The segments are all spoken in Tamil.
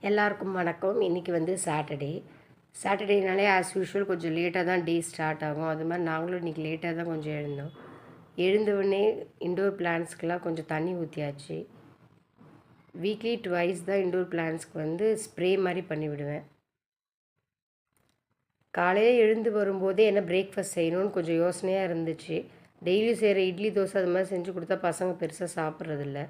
எல்லாருக்கும் வணக்கம். இன்றைக்கி வந்து சாட்டர்டேனாலே ஆஸ் யூஷுவல் கொஞ்சம் லேட்டாக தான் டே ஸ்டார்ட் ஆகும். அது மாதிரி நாங்களும் இன்றைக்கி லேட்டாக தான் கொஞ்சம் எழுந்தோம். எழுந்தவுடனே இன்டோர் பிளான்ஸ்க்கெலாம் கொஞ்சம் தண்ணி ஊற்றியாச்சு. வீக்லி ட்வைஸ் தான் இன்டோர் பிளான்ஸ்க்கு வந்து ஸ்ப்ரே மாதிரி பண்ணிவிடுவேன். காலையில் எழுந்து வரும்போதே என்ன பிரேக்ஃபாஸ்ட் செய்யணும்னு கொஞ்சம் யோசனையாக இருந்துச்சு. டெய்லியும் செய்கிற இட்லி தோசை அது மாதிரி செஞ்சு கொடுத்தா பசங்க பெருசாக சாப்பிட்றதில்ல.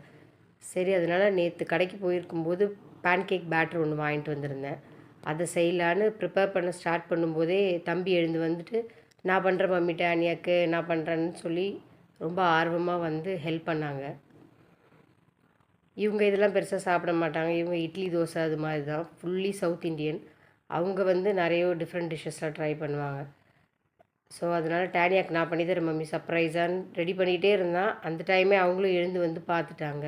சரி, அதனால் நேற்று கடைக்கு போயிருக்கும்போது பேன்கேக் பேட்டர் ஒன்று வாங்கிட்டு வந்திருந்தேன். அதை செய்யலான்னு ப்ரிப்பேர் பண்ண ஸ்டார்ட் பண்ணும்போதே தம்பி எழுந்து வந்துட்டு, நான் பண்ணுறேன் மம்மி டானியாக்கு, நான் பண்ணுறேன்னு சொல்லி ரொம்ப ஆர்வமாக வந்து ஹெல்ப் பண்ணாங்க. இவங்க இதெல்லாம் பெருசாக சாப்பிட மாட்டாங்க. இவங்க இட்லி தோசை அது மாதிரி தான், ஃபுல்லி சவுத் இண்டியன். அவங்க வந்து நிறைய டிஃப்ரெண்ட் டிஷ்ஷஸ்லாம் ட்ரை பண்ணுவாங்க. ஸோ அதனால் டானியாக்கு நான் பண்ணி தரேன் மம்மி சர்ப்ரைஸான்னு ரெடி பண்ணிகிட்டே இருந்தான். அந்த டைமே அவங்களும் எழுந்து வந்து பார்த்துட்டாங்க.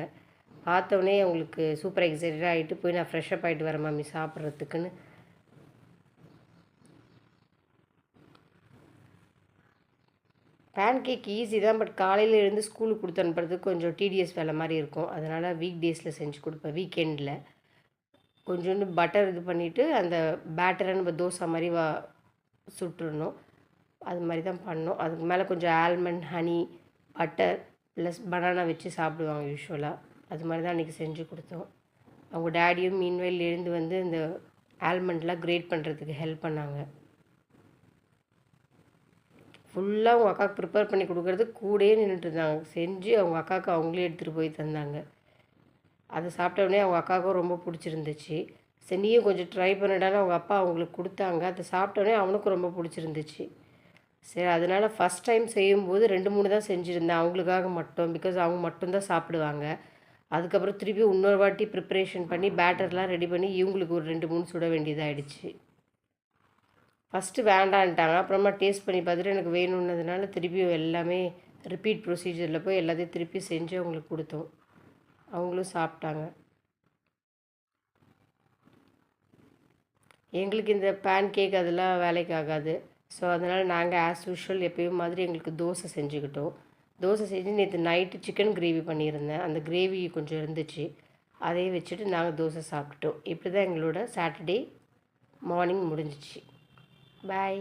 பார்த்தோன்னே அவங்களுக்கு சூப்பர் எக்ஸைட்டடாக ஆகிட்டு போய் நான் ஃப்ரெஷ்அப் ஆகிட்டு வரேன் மம்மி சாப்பிட்றதுக்குன்னு. பேன்கேக் ஈஸி தான், பட் காலையில் எழுந்து ஸ்கூலுக்கு கொடுத்து அனுப்புறதுக்கு கொஞ்சம் டிடிஎஸ் வேலை மாதிரி இருக்கும். அதனால் வீக் டேஸில் செஞ்சு கொடுப்பேன். வீக்கெண்டில் கொஞ்சோண்டு பட்டர் இது பண்ணிவிட்டு அந்த பேட்டரை நம்ம தோசை மாதிரி சுட்டுடணும். அது மாதிரி தான் பண்ணோம். அதுக்கு மேலே கொஞ்சம் almond, honey, butter plus banana வச்சு சாப்பிடுவாங்க யூஸ்வலாக. அது மாதிரி தான் அன்றைக்கி செஞ்சு கொடுத்தோம். அவங்க டேடியும் மீன்வெயில் எழுந்து வந்து இந்த ஆல்மண்ட்லாம் கிரேட் பண்ணுறதுக்கு ஹெல்ப் பண்ணாங்க. ஃபுல்லாக அவங்க அக்காவுக்கு ப்ரிப்பேர் பண்ணி கொடுக்குறது கூடயே நின்றுட்டு இருந்தாங்க. செஞ்சு அவங்க அக்காவுக்கு அவங்களே எடுத்துகிட்டு போய் தந்தாங்க. அதை சாப்பிட்டோடனே அவங்க அக்காவுக்கும் ரொம்ப பிடிச்சிருந்துச்சு. சரி நீயும் கொஞ்சம் ட்ரை பண்ணிடான்னு அவங்க அப்பா அவங்களுக்கு கொடுத்தாங்க. அதை சாப்பிட்டோன்னே அவனுக்கும் ரொம்ப பிடிச்சிருந்துச்சு. சரி, அதனால் ஃபஸ்ட் டைம் செய்யும்போது 2-3 தான் செஞ்சுருந்தேன் அவங்களுக்காக மட்டும். பிகாஸ் அவங்க மட்டும்தான் சாப்பிடுவாங்க. அதுக்கப்புறம் திருப்பி இன்னொரு வாட்டி ப்ரிப்ரேஷன் பண்ணி பேட்டர்லாம் ரெடி பண்ணி இவங்களுக்கு ஒரு 2-3 சுட வேண்டியதாகிடுச்சு. ஃபஸ்ட்டு வேண்டான்ட்டாங்க. அப்புறமா டேஸ்ட் பண்ணி பார்த்துட்டு எனக்கு வேணும்னதுனால திருப்பியும் எல்லாமே ரிப்பீட் ப்ரொசீஜரில் போய் எல்லாத்தையும் திருப்பி செஞ்சு அவங்களுக்கு கொடுத்தோம். அவங்களும் சாப்பிட்டாங்க. எங்களுக்கு இந்த பேன் கேக் அதெல்லாம் வேலைக்கு ஆகாது. ஸோ அதனால் நாங்கள் ஆஸ் யூஷுவல் எப்பயும் மாதிரி எங்களுக்கு தோசை செஞ்சுக்கிட்டோம். தோசை செஞ்சு நேற்று நைட்டு சிக்கன் கிரேவி பண்ணியிருந்தேன். அந்த கிரேவி கொஞ்சம் இருந்துச்சு. அதையே வச்சுட்டு நாங்கள் தோசை சாப்பிட்டுட்டோம். இப்படி தான் எங்களோட சாட்டர்டே மார்னிங் முடிஞ்சிச்சு. பாய்.